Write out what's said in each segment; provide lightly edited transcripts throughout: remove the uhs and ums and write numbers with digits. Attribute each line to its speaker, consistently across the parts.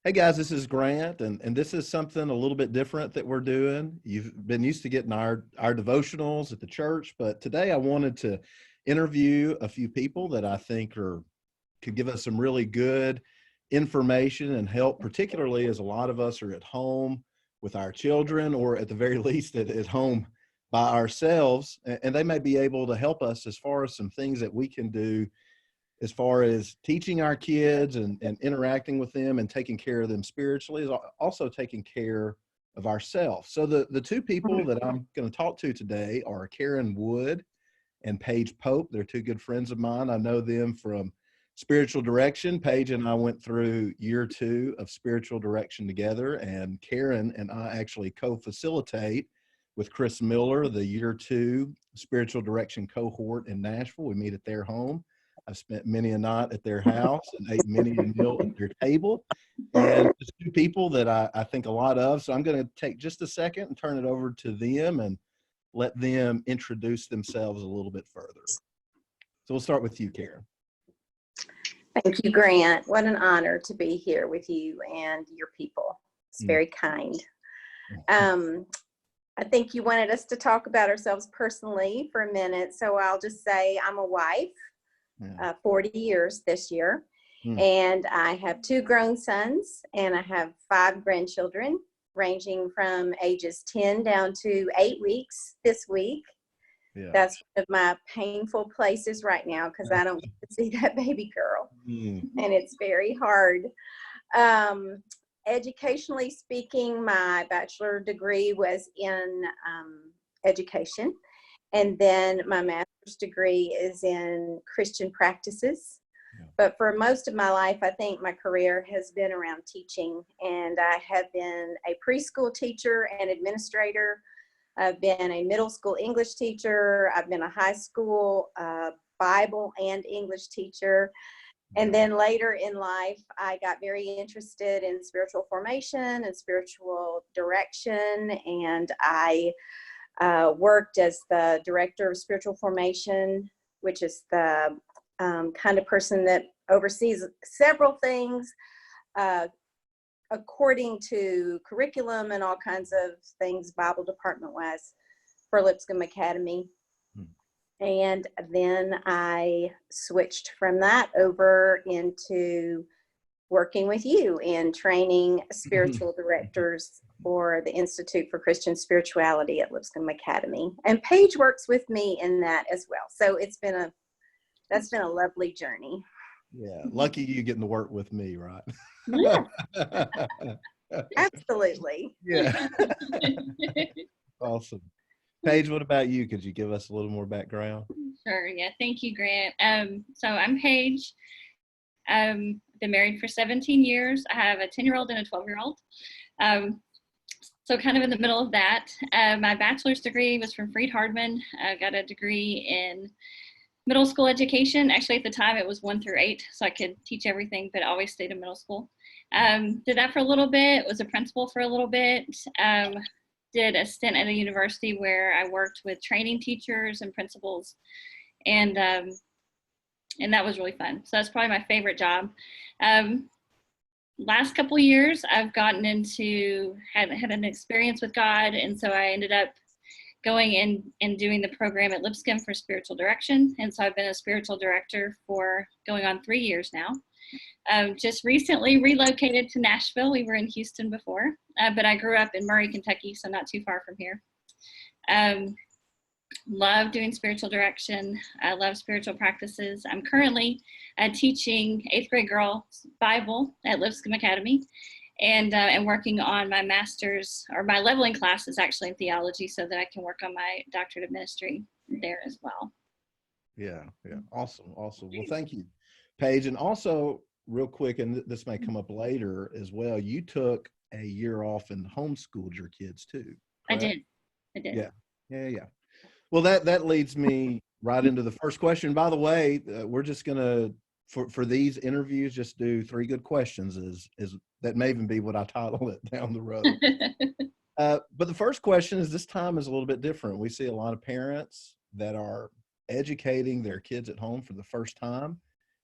Speaker 1: Hey guys, this is Grant, and this is something a little bit different that we're doing. You've been used to getting our devotionals at the church, but today I wanted to interview a few people that I think could give us some really good information and help, particularly as a lot of us are at home with our children, or at the very least at home by ourselves, and they may be able to help us as far as some things that we can do as far as teaching our kids and interacting with them and taking care of them spiritually, is also taking care of ourselves. So the two people that I'm going to talk to today are Karen Wood and Paige Pope. They're two good friends of mine. I know them from spiritual direction. Paige and I went through year 2 of spiritual direction together, and Karen and I actually co-facilitate with Chris Miller the year 2 spiritual direction cohort in Nashville. We meet at their home. I've spent many a night at their house and ate many a meal at their table. And just two people that I think a lot of. So I'm going to take just a second and turn it over to them and let them introduce themselves a little bit further. So we'll start with you, Karen.
Speaker 2: Thank you, Grant. What an honor to be here with you and your people. It's very kind. I think you wanted us to talk about ourselves personally for a minute. So I'll just say I'm a wife. 40 years this year, and I have 2 grown sons, and I have 5 grandchildren ranging from ages 10 down to 8 weeks this week. That's one of my painful places right now because I don't get to see that baby girl, and it's very hard. Educationally speaking, my bachelor degree was in education. And then my master's degree is in Christian practices. But for most of my life, I think my career has been around teaching. And I have been a preschool teacher and administrator. I've been a middle school English teacher. I've been a high school Bible and English teacher. And then later in life, I got very interested in spiritual formation and spiritual direction. And I worked as the director of spiritual formation, which is the kind of person that oversees several things according to curriculum and all kinds of things Bible department wise for Lipscomb Academy. And then I switched from that over into working with you and training spiritual directors for the Institute for Christian Spirituality at Lipscomb Academy. And Paige works with me in that as well. So that's been a lovely journey.
Speaker 1: Yeah, lucky you getting to work with me, right?
Speaker 2: Yeah. Absolutely.
Speaker 1: Yeah. Awesome. Paige, what about you? Could you give us a little more background?
Speaker 3: Sure. Yeah. Thank you, Grant. So I'm Paige. Been married for 17 years. I have a 10-year-old and a 12-year-old. So kind of in the middle of that. My bachelor's degree was from Freed Hardeman. I got a degree in middle school education. Actually, at the time, it was 1 through 8, so I could teach everything, but always stayed in middle school. Did that for a little bit, was a principal for a little bit. Did a stint at a university where I worked with training teachers and principals, and that was really fun. So that's probably my favorite job. Last couple of years, I've gotten into, had an experience with God, and so I ended up going in and doing the program at Lipscomb for spiritual direction. And so I've been a spiritual director for going on 3 years now. Just recently relocated to Nashville. We were in Houston before, but I grew up in Murray, Kentucky, so not too far from here. Love doing spiritual direction. I love spiritual practices. I'm currently teaching 8th grade girls Bible at Lipscomb Academy, and working on my master's, or my leveling class is actually in theology, so that I can work on my doctorate of ministry there as well.
Speaker 1: Yeah. Awesome. Well, thank you, Paige. And also, real quick, and this may come up later as well, you took a year off and homeschooled your kids too, correct?
Speaker 3: I did.
Speaker 1: Yeah. Well, that leads me right into the first question. By the way, we're just gonna for these interviews just do 3 good questions. Is that may even be what I title it down the road. But the first question is, this time is a little bit different. We see a lot of parents that are educating their kids at home for the first time.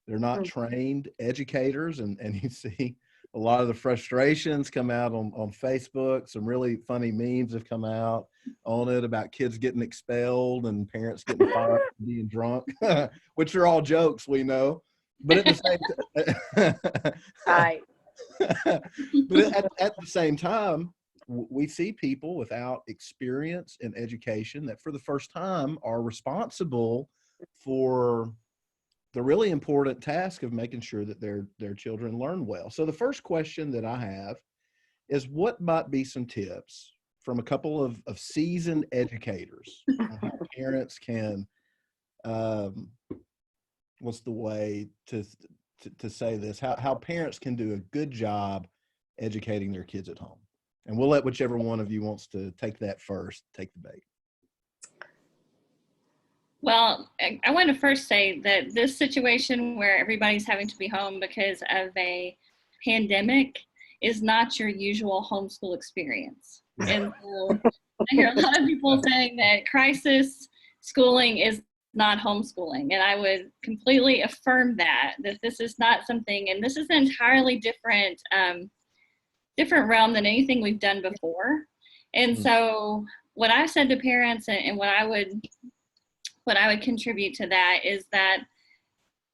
Speaker 1: They're not trained educators, and you see A lot of the frustrations come out on Facebook. Some really funny memes have come out on it about kids getting expelled and parents getting fired for being drunk, which are all jokes, we know. But at the
Speaker 2: Right.
Speaker 1: at the same time, we see people without experience in education that for the first time are responsible for the really important task of making sure that their children learn well. So the first question that I have is, what might be some tips from a couple of seasoned educators on how parents can, what's the way to say this, how parents can do a good job educating their kids at home? And we'll let whichever one of you wants to take that first, take the bait.
Speaker 3: Well, I want to first say that this situation where everybody's having to be home because of a pandemic is not your usual homeschool experience. And so I hear a lot of people saying that crisis schooling is not homeschooling. And I would completely affirm that this is not something, and this is an entirely different realm than anything we've done before. And so what I've said to parents and what I would contribute to that is that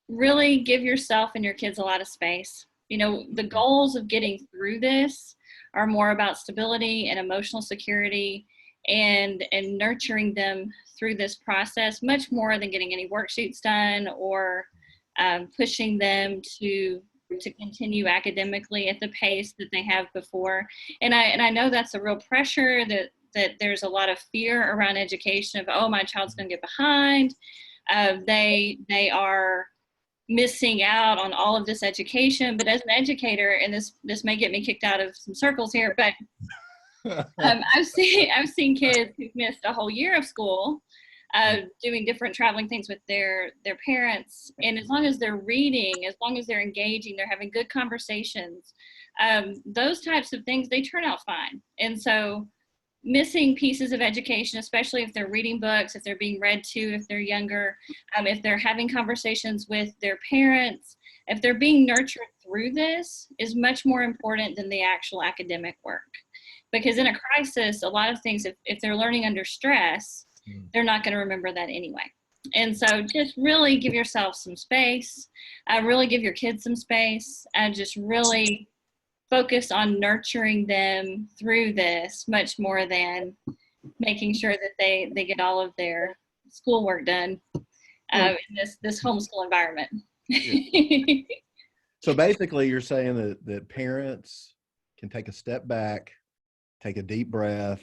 Speaker 3: really give yourself and your kids a lot of space. You know, the goals of getting through this are more about stability and emotional security and nurturing them through this process, much more than getting any worksheets done or pushing them to continue academically at the pace that they have before. And I know that's a real pressure that there's a lot of fear around education of, oh, my child's going to get behind. They are missing out on all of this education. But as an educator, and this may get me kicked out of some circles here, but I've seen kids who've missed a whole year of school, doing different traveling things with their parents. And as long as they're reading, as long as they're engaging, they're having good conversations, those types of things, they turn out fine. And so missing pieces of education, especially if they're reading books, if they're being read to, if they're younger, if they're having conversations with their parents, if they're being nurtured through this, is much more important than the actual academic work. Because in a crisis, a lot of things, if they're learning under stress, they're not going to remember that anyway. And so just really give yourself some space, really give your kids some space, and just really focus on nurturing them through this much more than making sure that they get all of their schoolwork done in this homeschool environment.
Speaker 1: So basically you're saying that parents can take a step back, take a deep breath,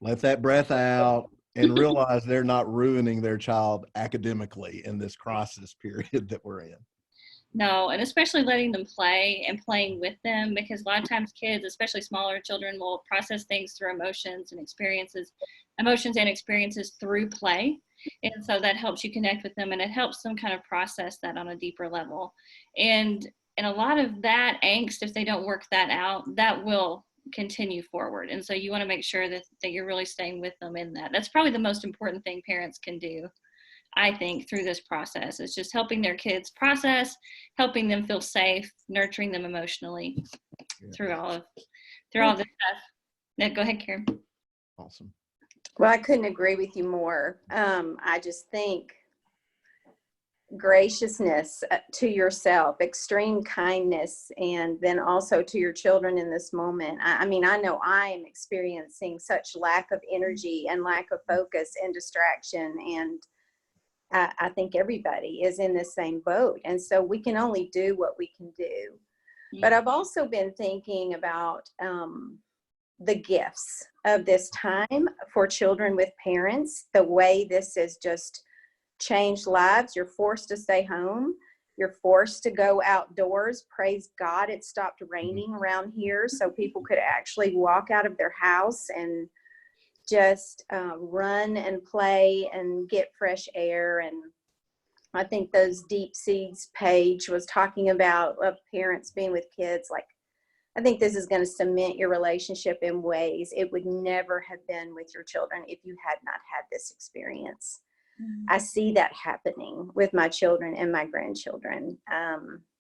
Speaker 1: let that breath out, and realize they're not ruining their child academically in this crisis period that we're in.
Speaker 3: No, and especially letting them play and playing with them, because a lot of times kids, especially smaller children, will process things through emotions and experiences through play. And so that helps you connect with them, and it helps them kind of process that on a deeper level. And a lot of that angst, if they don't work that out, that will continue forward. And so you want to make sure that you're really staying with them in that. That's probably the most important thing parents can do, I think, through this process, is just helping their kids process, helping them feel safe, nurturing them emotionally through all this stuff. Now, go ahead, Karen.
Speaker 1: Awesome.
Speaker 2: Well, I couldn't agree with you more. I just think graciousness to yourself, extreme kindness, and then also to your children in this moment. I mean, I know I am experiencing such lack of energy and lack of focus and distraction, and I think everybody is in the same boat. And so we can only do what we can do. But I've also been thinking about the gifts of this time for children with parents, the way this has just changed lives. You're forced to stay home. You're forced to go outdoors. Praise God, it stopped raining around here, so people could actually walk out of their house and just run and play and get fresh air. And I think those deep seeds Paige was talking about, of parents being with kids, like, I think this is going to cement your relationship in ways it would never have been with your children if you had not had this experience. I see that happening with my children and my grandchildren.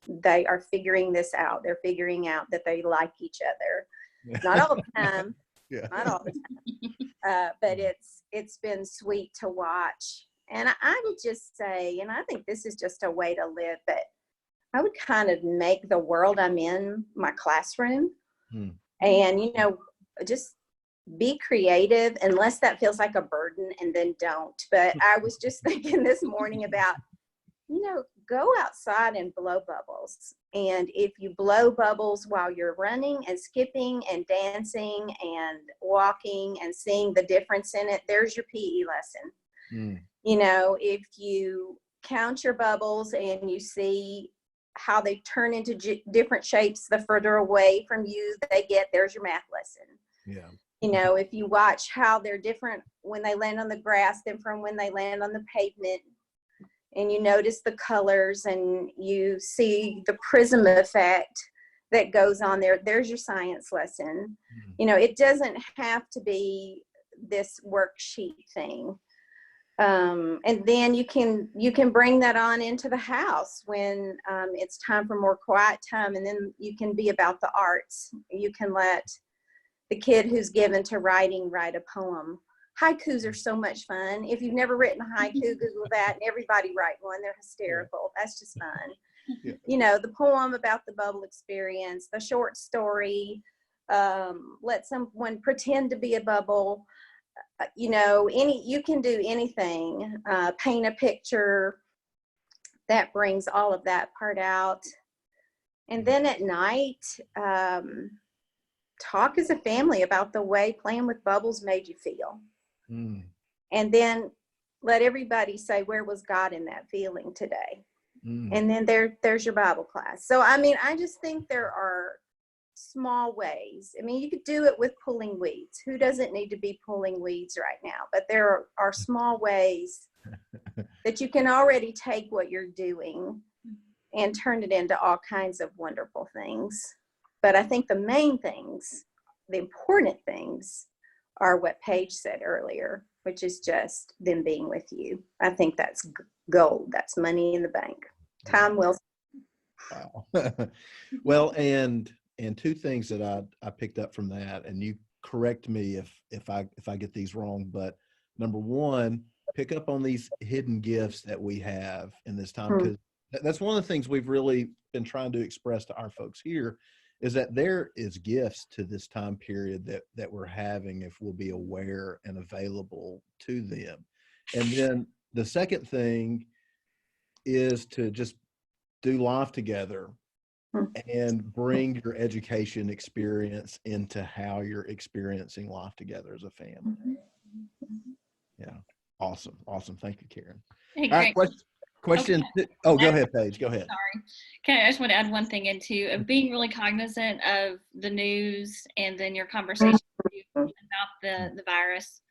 Speaker 2: they are figuring this out. They're figuring out that they like each other. Not all the time,
Speaker 1: Yeah.
Speaker 2: not all the time, but it's been sweet to watch. And I would just say, and I think this is just a way to live, but I would kind of make the world I'm in my classroom. And, you know, just be creative unless that feels like a burden, and then don't. But I was just thinking this morning about, you know, go outside and blow bubbles. And if you blow bubbles while you're running and skipping and dancing and walking and seeing the difference in it, there's your PE lesson. You know, if you count your bubbles and you see how they turn into different shapes the further away from you they get, there's your math lesson.
Speaker 1: Yeah.
Speaker 2: You know, if you watch how they're different when they land on the grass than from when they land on the pavement, and you notice the colors and you see the prism effect that goes on there, there's your science lesson. You know, it doesn't have to be this worksheet thing. And then you can bring that on into the house when it's time for more quiet time, and then you can be about the arts. You can let the kid who's given to writing write a poem. Haikus are so much fun. If you've never written a haiku, Google that, and everybody write one. They're hysterical. That's just fun.
Speaker 1: Yeah.
Speaker 2: You know, the poem about the bubble experience, the short story, let someone pretend to be a bubble. You know, you can do anything. Paint a picture. That brings all of that part out. And then at night, talk as a family about the way playing with bubbles made you feel. And then let everybody say, where was God in that feeling today? And then there's your Bible class. So, I mean, I just think there are small ways. I mean, you could do it with pulling weeds. Who doesn't need to be pulling weeds right now? But there are small ways that you can already take what you're doing and turn it into all kinds of wonderful things. But I think the main things, the important things, are what Paige said earlier, which is just them being with you. I think that's gold. That's money in the bank. Time well spent.
Speaker 1: Wow. Well, and two things that I picked up from that, and you correct me if I get these wrong, but number one, pick up on these hidden gifts that we have in this time, because that's one of the things we've really been trying to express to our folks here, is that there is gifts to this time period that we're having if we'll be aware and available to them. And then the second thing is to just do life together and bring your education experience into how you're experiencing life together as a family. Yeah. Awesome. Thank you, Karen.
Speaker 3: Hey,
Speaker 1: All right, question.
Speaker 3: Okay.
Speaker 1: Oh, go ahead, Paige. Go ahead.
Speaker 3: Sorry. Okay, I just want to add one thing into of being really cognizant of the news and then your conversation about the virus.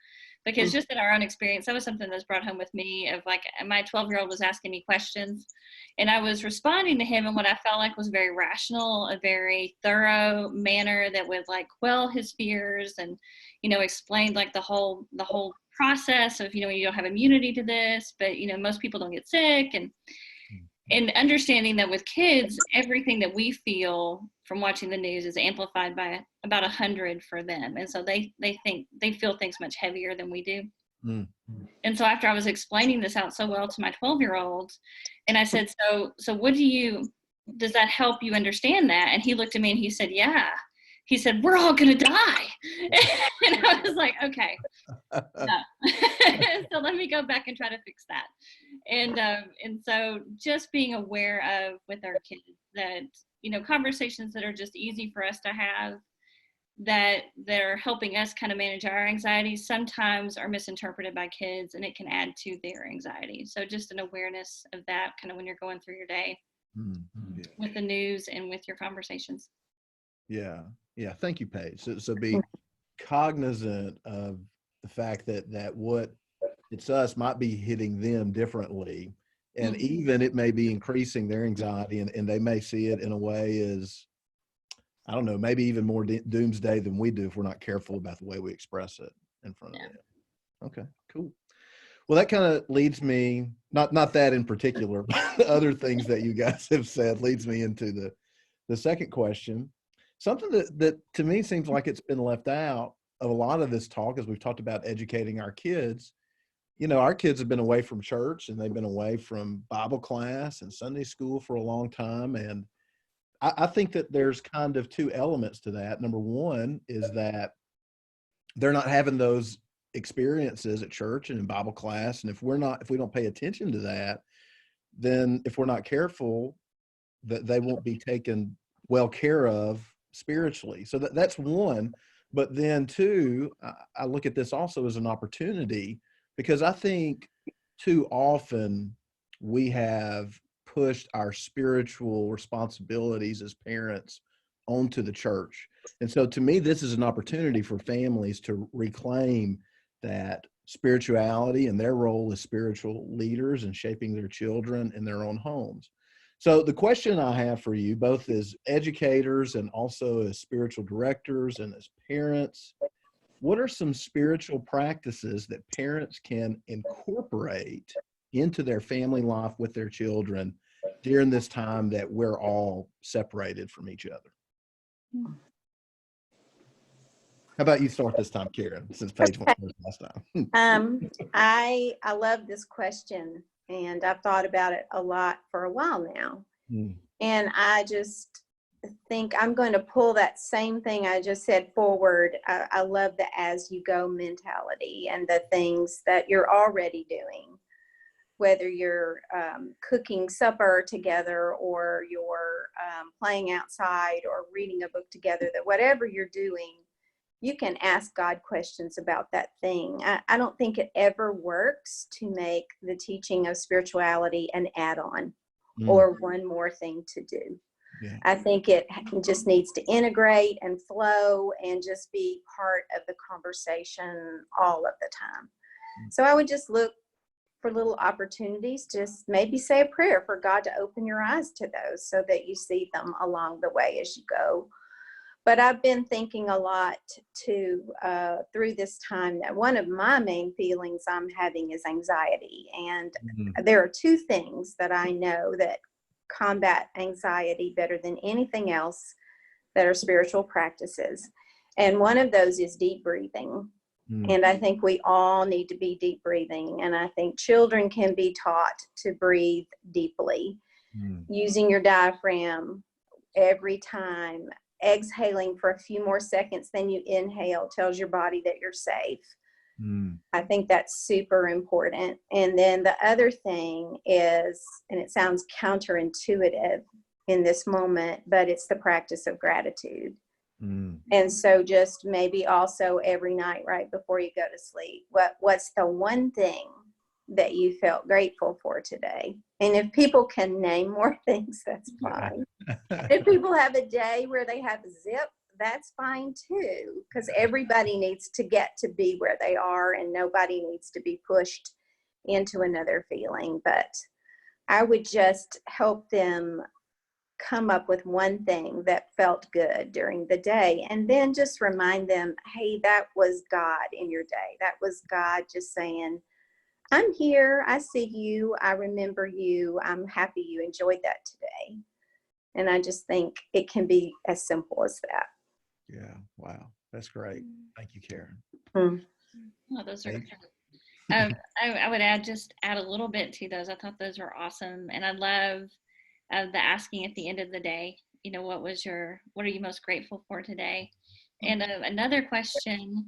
Speaker 3: Because just in our own experience, that was something that's brought home with me of like my 12-year-old was asking me questions and I was responding to him in what I felt like was very rational, a very thorough manner that would like quell his fears and, you know, explain like the whole process of, you know, you don't have immunity to this, but, you know, most people don't get sick, and understanding that with kids, everything that we feel from watching the news is amplified by about 100 for them. And so they feel things much heavier than we do. And so after I was explaining this out so well to my 12-year-old, and I said, so does that help you understand that? And he looked at me and he said, yeah. He said, we're all going to die. And I was like, okay. No. So let me go back and try to fix that. And so just being aware of with our kids that, you know, conversations that are just easy for us to have, that they're helping us kind of manage our anxieties, sometimes are misinterpreted by kids and it can add to their anxiety. So just an awareness of that kind of when you're going through your day with the news and with your conversations. Yeah.
Speaker 1: Thank you, Paige. So be cognizant of the fact that what it's us might be hitting them differently. And even it may be increasing their anxiety and they may see it in a way as, I don't know, maybe even more doomsday than we do if we're not careful about the way we express it in front of them. Okay, cool. Well, that kind of leads me, not that in particular, but other things that you guys have said leads me into the second question. Something that to me seems like it's been left out of a lot of this talk as we've talked about educating our kids. Our kids have been away from church and they've been away from Bible class and Sunday school for a long time. And I think that there's kind of two elements to that. Number one is that they're not having those experiences at church and in Bible class. And if we don't pay attention to that, then if we're not careful, that they won't be taken well care of spiritually. So that's one. But then two, I look at this also as an opportunity, because I think too often we have pushed our spiritual responsibilities as parents onto the church. And so to me, this is an opportunity for families to reclaim that spirituality and their role as spiritual leaders in shaping their children in their own homes. So the question I have for you, both as educators and also as spiritual directors and as parents, what are some spiritual practices that parents can incorporate into their family life with their children during this time that we're all separated from each other? How about you start this time, Karen, since Paige went first last time?
Speaker 2: I love this question, and I've thought about it a lot for a while now. And I just think I'm going to pull that same thing I just said forward. I love the as you go mentality and the things that you're already doing, whether you're cooking supper together or you're playing outside or reading a book together, that whatever you're doing, you can ask God questions about that thing. I don't think it ever works to make the teaching of spirituality an add-on or one more thing to do.
Speaker 1: Yeah.
Speaker 2: I think it just needs to integrate and flow and just be part of the conversation all of the time. So I would just look for little opportunities, just maybe say a prayer for God to open your eyes to those so that you see them along the way as you go. But I've been thinking a lot too through this time that one of my main feelings I'm having is anxiety. And there are two things that I know that combat anxiety better than anything else that are spiritual practices. And one of those is deep breathing. And I think we all need to be deep breathing. And I think children can be taught to breathe deeply, using your diaphragm every time. Exhaling for a few more seconds than you inhale tells your body that you're safe. I think that's super important. And then the other thing is, and it sounds counterintuitive in this moment, but it's the practice of gratitude. And so just maybe also every night right before you go to sleep, what's the one thing that you felt grateful for today? And if people can name more things, that's fine. If people have a day where they have a zip, that's fine too, because everybody needs to get to be where they are and nobody needs to be pushed into another feeling. But I would just help them come up with one thing that felt good during the day, and then just remind them, hey, that was God in your day. That was God just saying, I'm here, I see you, I remember you, I'm happy you enjoyed that today. And I just think it can be as simple as that.
Speaker 1: Yeah, wow, that's great. Thank you, Karen.
Speaker 3: Oh, those are I would add a little bit to those. I thought those were awesome. And I love the asking at the end of the day, what are you most grateful for today? And another question,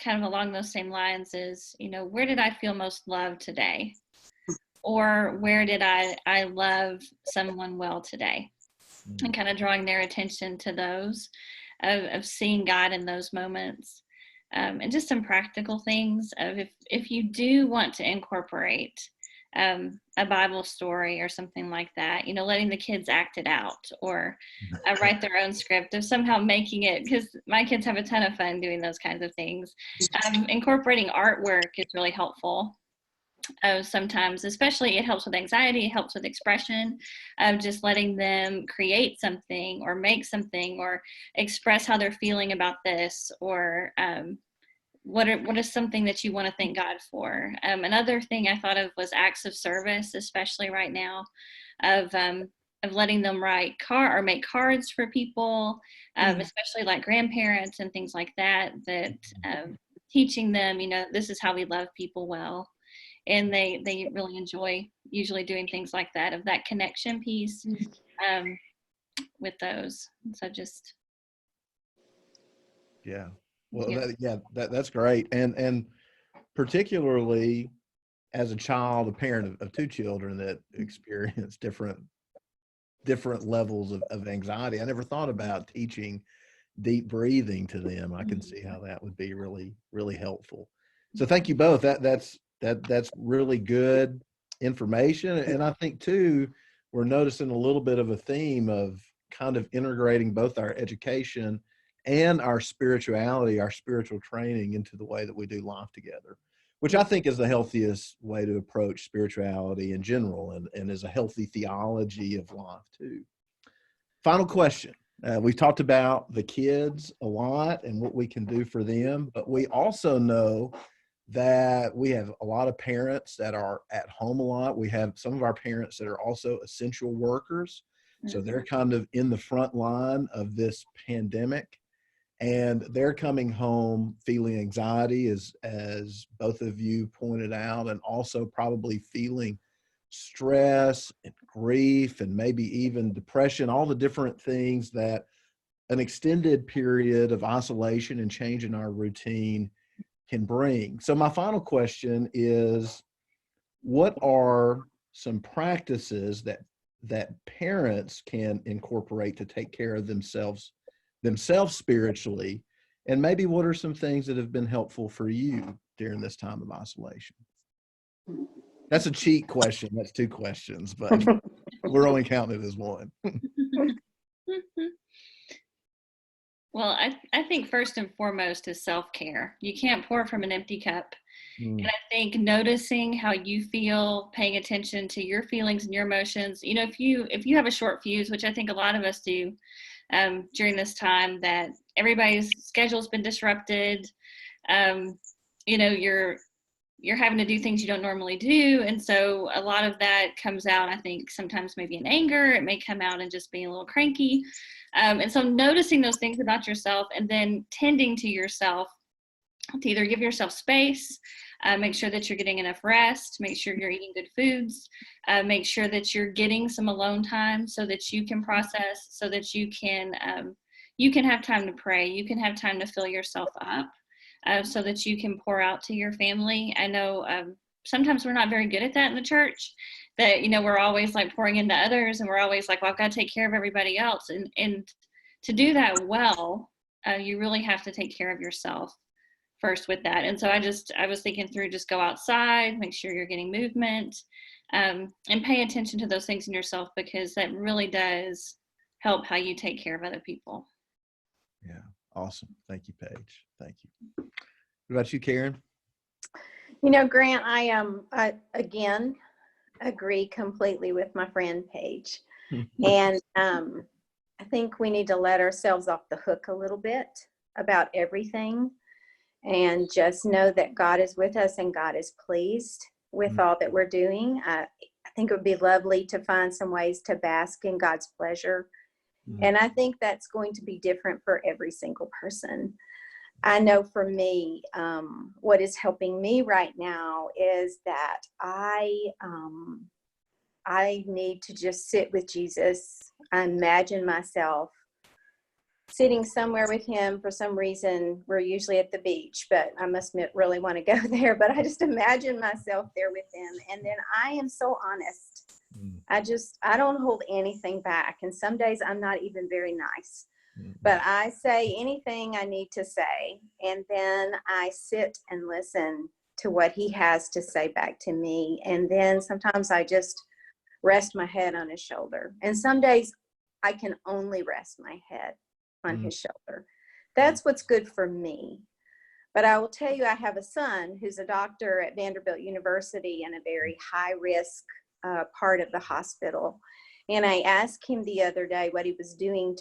Speaker 3: kind of along those same lines is, where did I feel most loved today? Or where did I love someone well today? And kind of drawing their attention to those, of seeing God in those moments. And just some practical things of if you do want to incorporate a Bible story or something like that, letting the kids act it out or write their own script, of somehow making it, because my kids have a ton of fun doing those kinds of things. Incorporating artwork is really helpful. Sometimes, especially, it helps with anxiety, it helps with expression, just letting them create something or make something or express how they're feeling about this, or what is something that you want to thank God for? Another thing I thought of was acts of service, especially right now, of letting them make cards for people, especially like grandparents and things like that, teaching them, this is how we love people well. And they really enjoy usually doing things like that, of that connection piece with those. So just.
Speaker 1: Yeah. Well, that's great. And particularly as a child, a parent of two children that experience different levels of anxiety, I never thought about teaching deep breathing to them. I can see how that would be really, really helpful. So thank you both. That's really good information. And I think too, we're noticing a little bit of a theme of kind of integrating both our education and our spirituality, our spiritual training into the way that we do life together, which I think is the healthiest way to approach spirituality in general, and is a healthy theology of life too. Final question. We've talked about the kids a lot and what we can do for them, but we also know that we have a lot of parents that are at home a lot. We have some of our parents that are also essential workers. So they're kind of in the front line of this pandemic, and they're coming home feeling anxiety, as both of you pointed out, and also probably feeling stress and grief and maybe even depression, all the different things that an extended period of isolation and change in our routine can bring. So my final question is, what are some practices that parents can incorporate to take care of themselves spiritually? And maybe what are some things that have been helpful for you during this time of isolation? That's a cheat question. That's two questions, but we're only counting it as one.
Speaker 3: Well, I think first and foremost is self-care. You can't pour from an empty cup. And I think noticing how you feel, paying attention to your feelings and your emotions, if you have a short fuse, which I think a lot of us do during this time, that everybody's schedule's been disrupted, you're having to do things you don't normally do. And so a lot of that comes out, I think, sometimes maybe in anger. It may come out in just being a little cranky. And so noticing those things about yourself, and then tending to yourself to either give yourself space, make sure that you're getting enough rest, make sure you're eating good foods, make sure that you're getting some alone time so that you can process, so that you can have time to pray, you can have time to fill yourself up, so that you can pour out to your family. I know sometimes we're not very good at that in the church, that, we're always like pouring into others, and we're always like, well, I've got to take care of everybody else. And to do that well, you really have to take care of yourself first with that. And so I was thinking through, just go outside, make sure you're getting movement, and pay attention to those things in yourself, because that really does help how you take care of other people.
Speaker 1: Yeah. Awesome. Thank you, Paige. Thank you. What about you, Karen?
Speaker 2: Grant, I again agree completely with my friend Paige. And I think we need to let ourselves off the hook a little bit about everything, and just know that God is with us and God is pleased with all that we're doing. I think it would be lovely to find some ways to bask in God's pleasure. And I think that's going to be different for every single person. I know for me, what is helping me right now is that I need to just sit with Jesus. I imagine myself sitting somewhere with him. For some reason, we're usually at the beach, but I must admit, really want to go there. But I just imagine myself there with him. And then I am so honest. I don't hold anything back. And some days I'm not even very nice, but I say anything I need to say. And then I sit and listen to what he has to say back to me. And then sometimes I just rest my head on his shoulder. And some days I can only rest my head on his shoulder. That's what's good for me. But I will tell you, I have a son who's a doctor at Vanderbilt University in a very high risk part of the hospital. And I asked him the other day what he was doing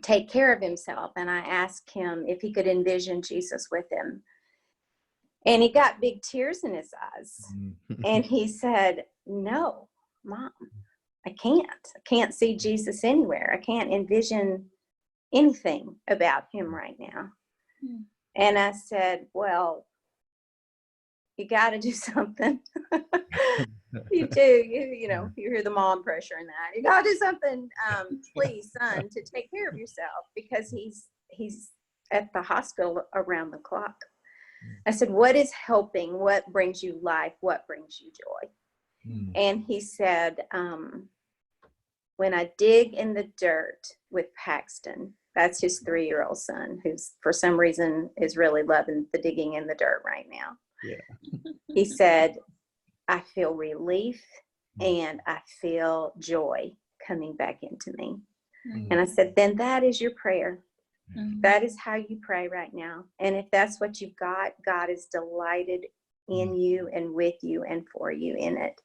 Speaker 2: take care of himself. And I asked him if he could envision Jesus with him. And he got big tears in his eyes. And he said, "No, Mom, I can't see Jesus anywhere. I can't envision anything about him right now." And I said, "Well, you got to do something." You do. You hear the mom pressure in that. You got to do something, please, son, to take care of yourself, because he's at the hospital around the clock. I said, "What is helping? What brings you life? What brings you joy?" And he said, "When I dig in the dirt with Paxton," that's his 3-year-old son, who's for some reason is really loving the digging in the dirt right now.
Speaker 1: Yeah.
Speaker 2: He said, "I feel relief and I feel joy coming back into me." And I said, "Then that is your prayer. That is how you pray right now. And if that's what you've got, God is delighted in you and with you and for you in it."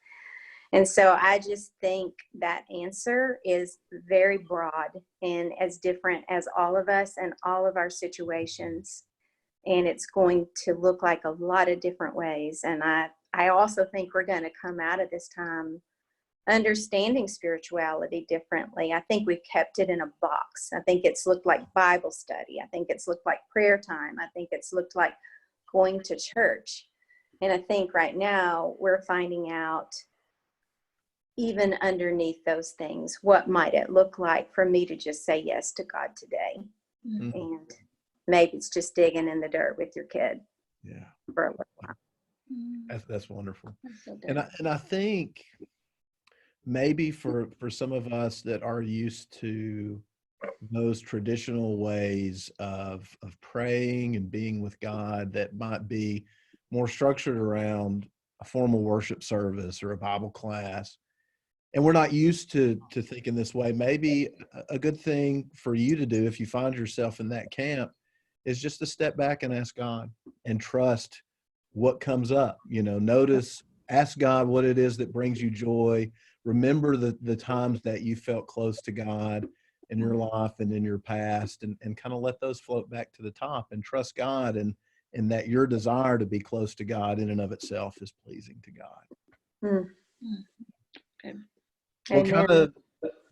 Speaker 2: And so I just think that answer is very broad and as different as all of us and all of our situations. And it's going to look like a lot of different ways. And I also think we're going to come out of this time understanding spirituality differently. I think we've kept it in a box. I think it's looked like Bible study. I think it's looked like prayer time. I think it's looked like going to church. And I think right now we're finding out, even underneath those things, what might it look like for me to just say yes to God today? And maybe it's just digging in the dirt with your kid.
Speaker 1: Yeah.
Speaker 2: For a little while.
Speaker 1: That's wonderful.
Speaker 3: That's so
Speaker 1: And I think maybe for some of us that are used to those traditional ways of praying and being with God, that might be more structured around a formal worship service or a Bible class, and we're not used to thinking this way, maybe a good thing for you to do if you find yourself in that camp is just to step back and ask God and trust what comes up. Notice, ask God what it is that brings you joy. Remember the times that you felt close to God in your life and in your past, and kind of let those float back to the top, and trust God and that your desire to be close to God in and of itself is pleasing to God.
Speaker 3: Good.
Speaker 1: Well, kind of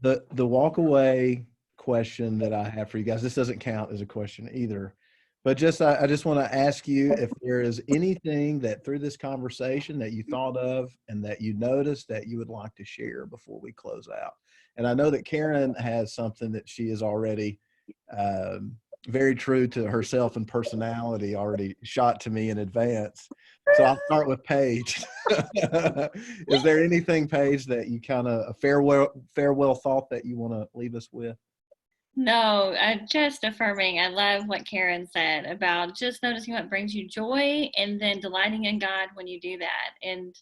Speaker 1: the walk away question that I have for you guys, this doesn't count as a question either, but I just want to ask you if there is anything that through this conversation that you thought of and that you noticed that you would like to share before we close out. And I know that Karen has something that she is already very true to herself and personality already shot to me in advance. So I'll start with Paige. Is there anything, Paige, that you kind of a farewell thought that you want to leave us with?
Speaker 3: No, just affirming. I love what Karen said about just noticing what brings you joy and then delighting in God when you do that, and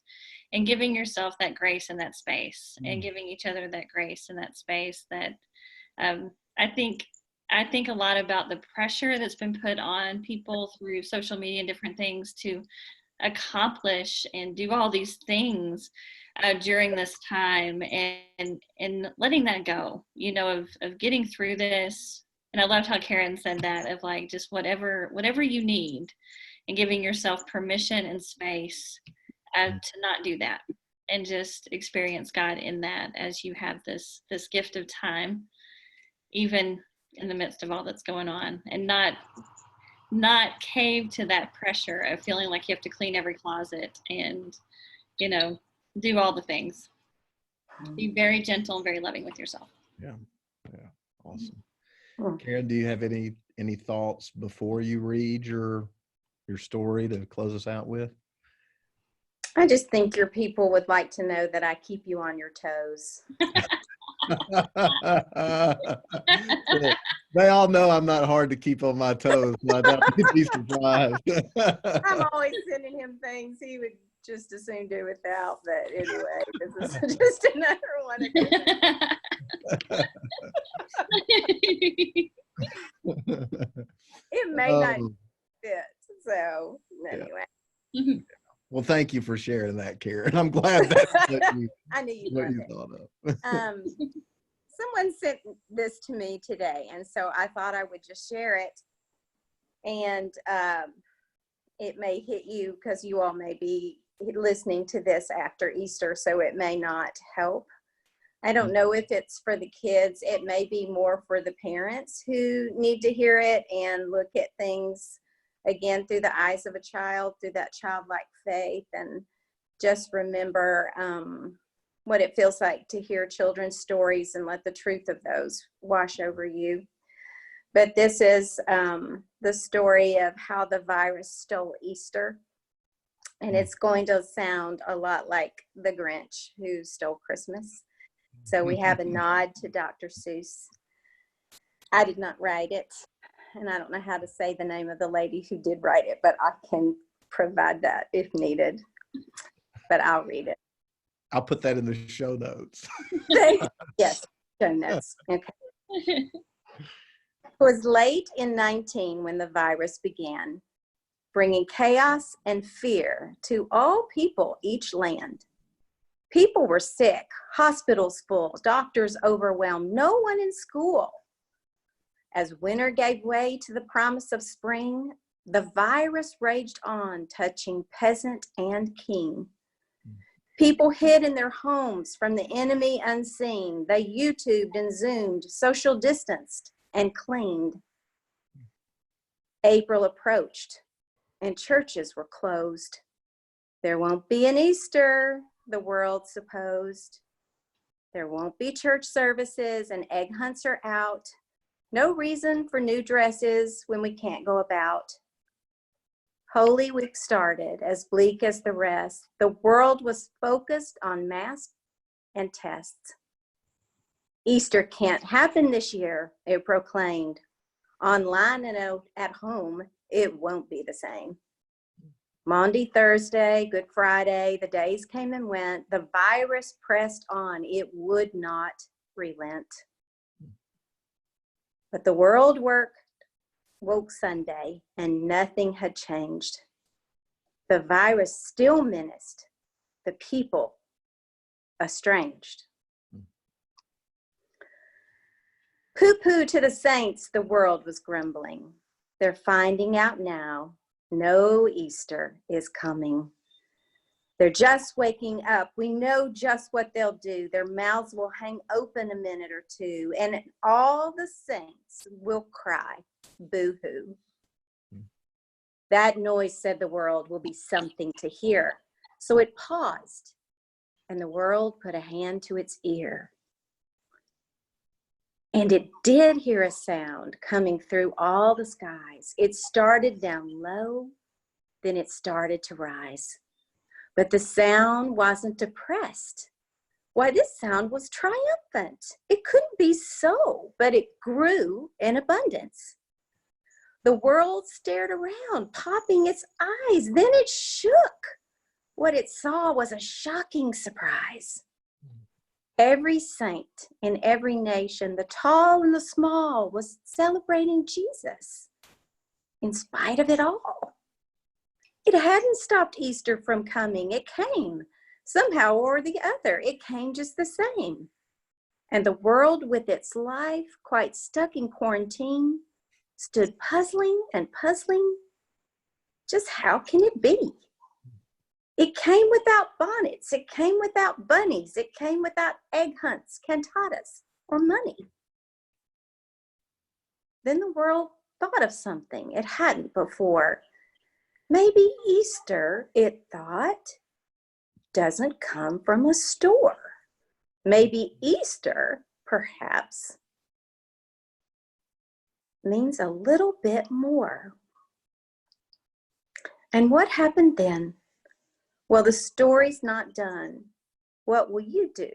Speaker 3: giving yourself that grace in that space, and giving each other that grace in that space. That I think a lot about the pressure that's been put on people through social media and different things to accomplish and do all these things during this time, and letting that go, of getting through this. And I loved how Karen said that, of like just whatever you need, and giving yourself permission and space to not do that, and just experience God in that as you have this gift of time, even in the midst of all that's going on, and not cave to that pressure of feeling like you have to clean every closet and do all the things. Be very gentle and very loving with yourself.
Speaker 1: Yeah, awesome. Karen, do you have any thoughts before you read your story to close us out with?
Speaker 2: I just think your people would like to know that I keep you on your toes.
Speaker 1: They all know I'm not hard to keep on my toes, so I doubt you'd be surprised.
Speaker 2: I'm always sending him things he would just as soon do without, but anyway, this is just another one of those. It may not fit, so anyway.
Speaker 3: Yeah.
Speaker 1: Well, thank you for sharing that, Karen. I'm glad that's what you,
Speaker 2: I knew you
Speaker 1: thought of.
Speaker 2: Someone sent this to me today, and so I thought I would just share it. And it may hit you because you all may be listening to this after Easter, so it may not help. I don't know if it's for the kids. It may be more for the parents who need to hear it and look at things again through the eyes of a child, through that childlike faith, and just remember what it feels like to hear children's stories and let the truth of those wash over you. But this is the story of how the virus stole Easter. And it's going to sound a lot like the Grinch who stole Christmas. So we have a nod to Dr. Seuss. I did not write it, and I don't know how to say the name of the lady who did write it, but I can provide that if needed. But I'll read it.
Speaker 1: I'll put that in the show notes.
Speaker 2: Yes, show notes. Okay. It was late in 19 when the virus began, bringing chaos and fear to all people, each land. People were sick, hospitals full, doctors overwhelmed, no one in school. As winter gave way to the promise of spring, the virus raged on, touching peasant and king. People hid in their homes from the enemy unseen. They YouTubed and Zoomed, social distanced and cleaned. April approached and churches were closed. There won't be an Easter, the world supposed. There won't be church services and egg hunts are out. No reason for new dresses when we can't go about. Holy Week started as bleak as the rest. The world was focused on masks and tests. Easter can't happen this year, it proclaimed. Online and at home, it won't be the same. Maundy, Thursday, Good Friday, the days came and went. The virus pressed on. It would not relent. But the world woke Sunday, and nothing had changed. The virus still menaced the people estranged. Pooh-pooh to the saints, the world was grumbling. They're finding out now, no Easter is coming. They're just waking up. We know just what they'll do. Their mouths will hang open a minute or two, and all the saints will cry, boo-hoo. That noise, said the world, will be something to hear. So it paused, and the world put a hand to its ear. And it did hear a sound coming through all the skies. It started down low, then it started to rise. But the sound wasn't depressed. Why, this sound was triumphant. It couldn't be so, but it grew in abundance. The world stared around, popping its eyes. Then it shook. What it saw was a shocking surprise. Every saint in every nation, the tall and the small, was celebrating Jesus in spite of it all. It hadn't stopped Easter from coming. It came somehow or the other. It came just the same. And the world, with its life quite stuck in quarantine, stood puzzling and puzzling. Just how can it be? It came without bonnets. It came without bunnies. It came without egg hunts, cantatas, or money. Then the world thought of something it hadn't before. Maybe Easter, it thought, doesn't come from a store. Maybe Easter, perhaps, means a little bit more. And what happened then? Well, the story's not done. What will you do?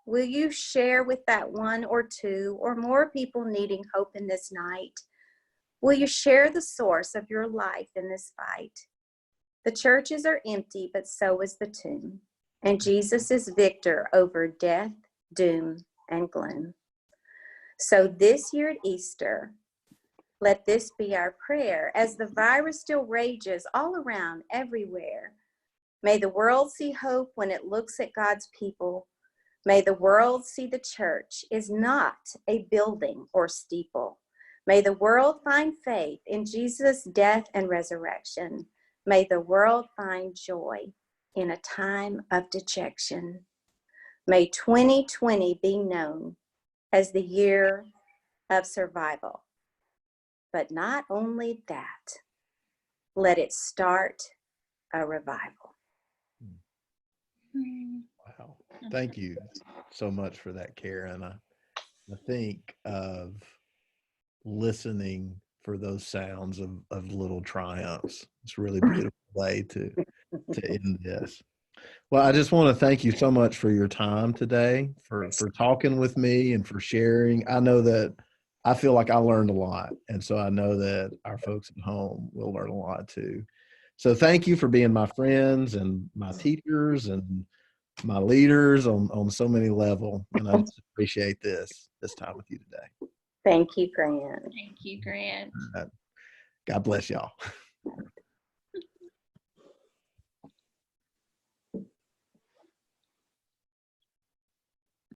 Speaker 2: Will you share with that one or two or more people needing hope in this night? Will you share the source of your life in this fight? The churches are empty, but so is the tomb. And Jesus is victor over death, doom, and gloom. So this year at Easter, let this be our prayer. As the virus still rages all around, everywhere, may the world see hope when it looks at God's people. May the world see the church is not a building or steeple. May the world find faith in Jesus' death and resurrection. May the world find joy in a time of dejection. May 2020 be known as the year of survival. But not only that, let it start a revival.
Speaker 1: Wow. Thank you so much for that, Karen. I think of listening for those sounds of little triumphs. It's a really beautiful way to end this. Well, I just want to thank you so much for your time today, for talking with me and for sharing. I know that I feel like I learned a lot. And so I know that our folks at home will learn a lot too. So thank you for being my friends and my teachers and my leaders on so many levels. And I just appreciate this time with you today.
Speaker 2: Thank you, Grant.
Speaker 3: Thank you, Grant.
Speaker 1: God bless y'all.